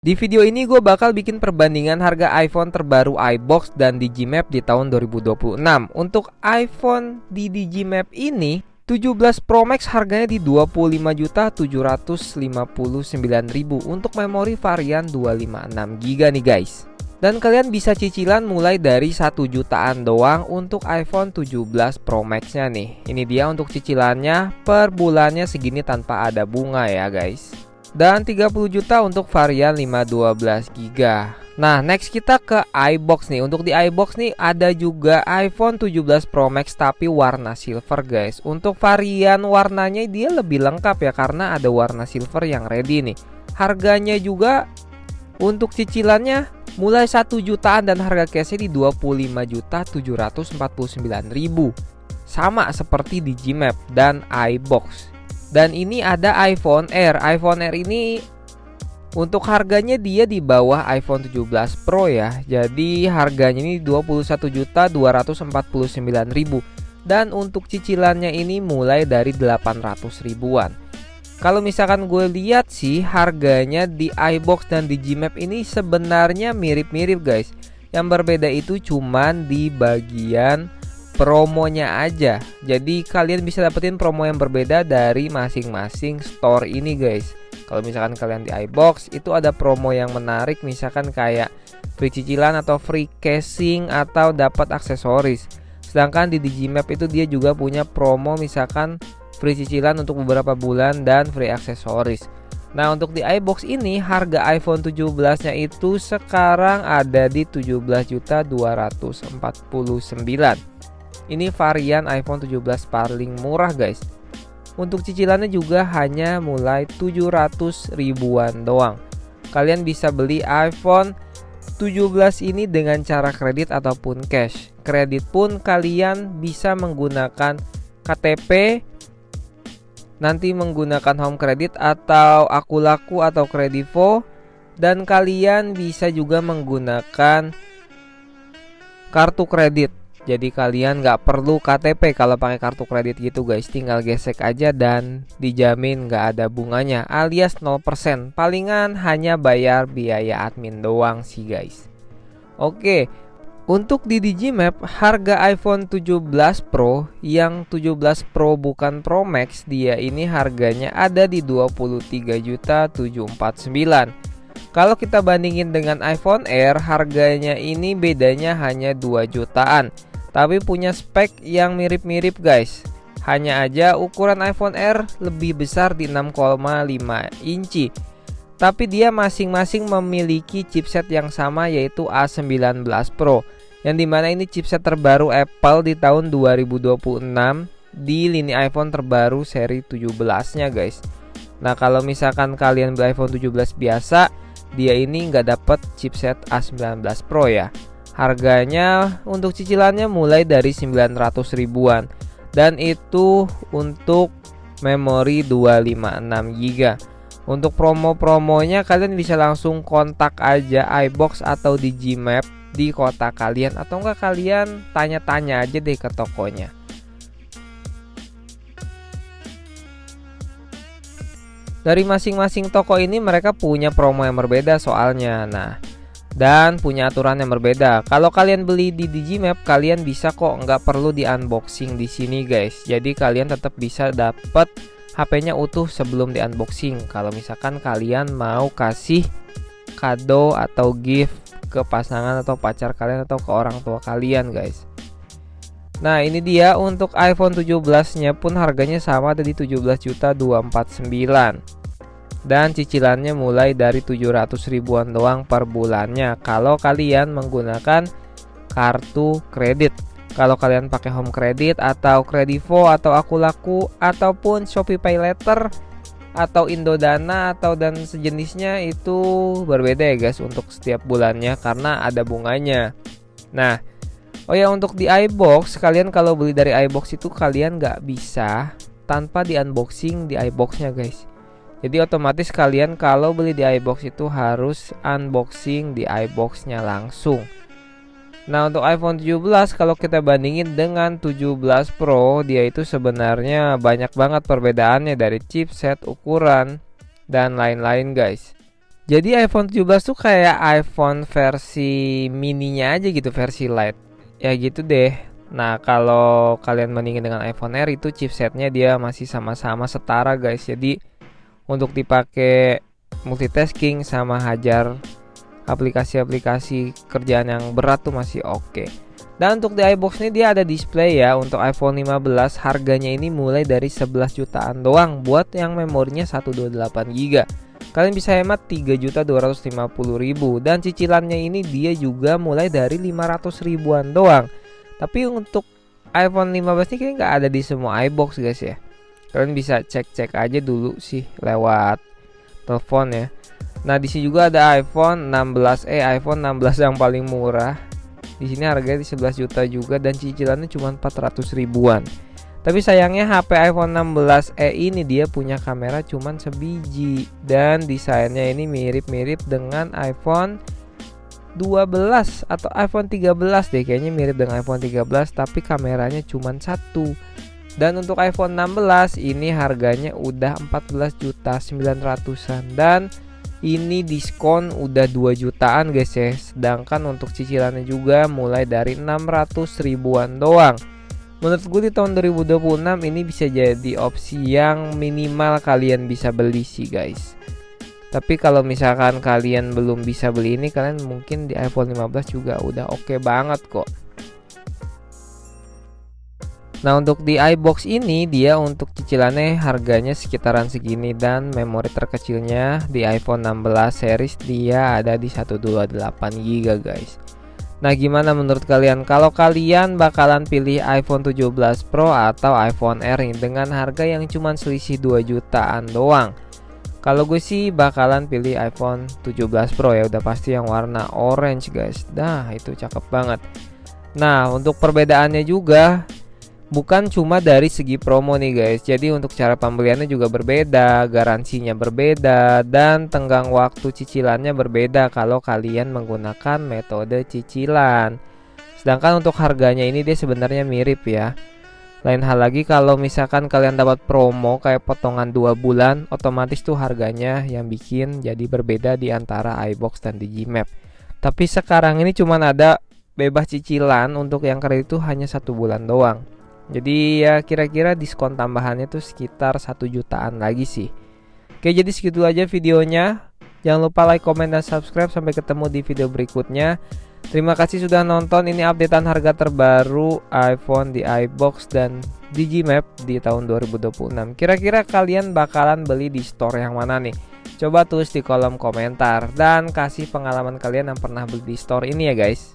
Di video ini gue bakal bikin perbandingan harga iPhone terbaru iBox dan Digimap di tahun 2026. Untuk iPhone di Digimap ini 17 Pro Max harganya di 25.759.000 untuk memori varian 256GB nih guys. Dan kalian bisa cicilan mulai dari 1 jutaan doang untuk iPhone 17 Pro Max-nya nih. Ini dia untuk cicilannya, per bulannya segini tanpa ada bunga ya guys. Dan 30 juta untuk varian 512GB. Nah, next kita ke iBox nih. Untuk di iBox nih ada juga iPhone 17 Pro Max tapi warna silver guys. Untuk varian warnanya dia lebih lengkap ya karena ada warna silver yang ready nih. Harganya juga untuk cicilannya mulai 1 jutaan dan harga cashnya di 25.749.000. Sama seperti di Digimap dan iBox. Dan ini ada iPhone Air. iPhone Air ini untuk harganya dia di bawah iPhone 17 Pro ya. Jadi harganya ini 21.249.000 dan untuk cicilannya ini mulai dari 800 ribuan. Kalau misalkan gue lihat sih harganya di iBox dan Digimap ini sebenarnya mirip-mirip guys. Yang berbeda itu cuman di bagian promonya aja. Jadi kalian bisa dapetin promo yang berbeda dari masing-masing store ini guys. Kalau misalkan kalian di iBox itu ada promo yang menarik, misalkan kayak free cicilan atau free casing atau dapat aksesoris. Sedangkan di Digimap itu dia juga punya promo misalkan free cicilan untuk beberapa bulan dan free aksesoris. Nah, untuk di iBox ini harga iPhone 17-nya itu sekarang ada di 17.249. Ini varian iPhone 17 paling murah guys. Untuk cicilannya juga hanya mulai 700 ribuan doang. Kalian bisa beli iPhone 17 ini dengan cara kredit ataupun cash. Kredit pun kalian bisa menggunakan KTP, nanti menggunakan home credit atau Akulaku atau Kredivo, dan kalian bisa juga menggunakan kartu kredit. Jadi kalian nggak perlu KTP kalau pakai kartu kredit gitu guys. Tinggal gesek aja dan dijamin nggak ada bunganya alias 0%. Palingan hanya bayar biaya admin doang sih guys. Oke, untuk di Digimap harga iPhone 17 Pro yang 17 Pro bukan Pro Max, dia ini harganya ada di 23.749. Kalau kita bandingin dengan iPhone Air, harganya ini bedanya hanya 2 jutaan. Tapi punya spek yang mirip-mirip guys. Hanya aja ukuran iPhone Air lebih besar di 6,5 inci. Tapi dia masing-masing memiliki chipset yang sama yaitu A19 Pro. Yang dimana ini chipset terbaru Apple di tahun 2026 di lini iPhone terbaru seri 17-nya guys. Nah, kalau misalkan kalian beli iPhone 17 biasa, dia ini nggak dapat chipset A19 Pro ya. Harganya untuk cicilannya mulai dari 900 ribuan. Dan itu untuk memori 256GB. Untuk promo-promonya kalian bisa langsung kontak aja iBox atau Digimap di kota kalian. Atau enggak kalian tanya-tanya aja deh ke tokonya. Dari masing-masing toko ini mereka punya promo yang berbeda soalnya. Nah, dan punya aturan yang berbeda. Kalau kalian beli di Digimap, kalian bisa kok nggak perlu di unboxing di sini guys. Jadi kalian tetap bisa dapat HP-nya utuh sebelum di unboxing. Kalau misalkan kalian mau kasih kado atau gift ke pasangan atau pacar kalian atau ke orang tua kalian guys. Nah, ini dia untuk iPhone 17-nya pun harganya sama ada di 17.249. Dan cicilannya mulai dari 700 ribuan doang per bulannya kalau kalian menggunakan kartu kredit. Kalau kalian pakai home credit atau Kredivo atau Akulaku ataupun Shopee Pay Later atau Indodana atau dan sejenisnya itu berbeda ya guys untuk setiap bulannya karena ada bunganya. Nah, oh ya, untuk di iBox kalian kalau beli dari iBox itu kalian nggak bisa tanpa di unboxing di iBox-nya guys. Jadi otomatis kalian kalau beli di iBox itu harus unboxing di iBox-nya langsung. Nah, untuk iPhone 17 kalau kita bandingin dengan 17 Pro, dia itu sebenarnya banyak banget perbedaannya dari chipset, ukuran, dan lain-lain guys. Jadi iPhone 17 tuh kayak iPhone versi mininya aja gitu, versi light. Ya gitu deh. Nah, kalau kalian bandingin dengan iPhone Air itu chipsetnya dia masih sama-sama setara guys. Jadi untuk dipakai multitasking sama hajar aplikasi-aplikasi kerjaan yang berat tuh masih oke. Dan untuk di iBox ini dia ada display ya. Untuk iPhone 15 harganya ini mulai dari 11 jutaan doang buat yang memorinya 128 GB. Kalian bisa hemat 3.250.000 dan cicilannya ini dia juga mulai dari 500 ribuan doang. Tapi untuk iPhone 15 ini kayaknya nggak ada di semua iBox guys ya. Kalian bisa cek-cek aja dulu sih lewat telepon ya. Nah, di sini juga ada iPhone 16e, iPhone 16 yang paling murah. Di sini harganya di 11 juta juga dan cicilannya cuma 400 ribuan. Tapi sayangnya HP iPhone 16e ini dia punya kamera cuma sebiji dan desainnya ini mirip-mirip dengan iPhone 12 atau iPhone 13 deh, kayaknya mirip dengan iPhone 13 tapi kameranya cuma satu. Dan untuk iPhone 16 ini harganya udah 14.900-an dan ini diskon udah 2 jutaan guys ya. Sedangkan untuk cicilannya juga mulai dari 600 ribuan doang. Menurut gue di tahun 2026 ini bisa jadi opsi yang minimal kalian bisa beli sih guys. Tapi kalau misalkan kalian belum bisa beli ini, kalian mungkin di iPhone 15 juga udah oke banget kok. Nah, untuk di iBox ini dia untuk cicilannya harganya sekitaran segini dan memori terkecilnya di iPhone 16 series dia ada di 128 GB guys. Nah, gimana menurut kalian? Kalau kalian bakalan pilih iPhone 17 Pro atau iPhone Air dengan harga yang cuma selisih 2 jutaan doang? Kalau gue sih bakalan pilih iPhone 17 Pro ya, udah pasti yang warna orange guys. Nah, itu cakep banget. Nah, untuk perbedaannya juga bukan cuma dari segi promo nih guys. Jadi untuk cara pembeliannya juga berbeda, garansinya berbeda, dan tenggang waktu cicilannya berbeda kalau kalian menggunakan metode cicilan. Sedangkan untuk harganya ini dia sebenarnya mirip ya. Lain hal lagi kalau misalkan kalian dapat promo kayak potongan 2 bulan, otomatis tuh harganya yang bikin jadi berbeda di antara iBox dan Digimap. Tapi sekarang ini cuma ada bebas cicilan untuk yang kredit itu hanya 1 bulan doang. Jadi ya kira-kira diskon tambahannya tuh sekitar 1 jutaan lagi sih. Oke, jadi segitu aja videonya. Jangan lupa like, comment, dan subscribe. Sampai ketemu di video berikutnya. Terima kasih sudah nonton. Ini updatean harga terbaru iPhone di iBox dan Digimap di tahun 2026. Kira-kira kalian bakalan beli di store yang mana nih? Coba tulis di kolom komentar dan kasih pengalaman kalian yang pernah beli di store ini ya guys.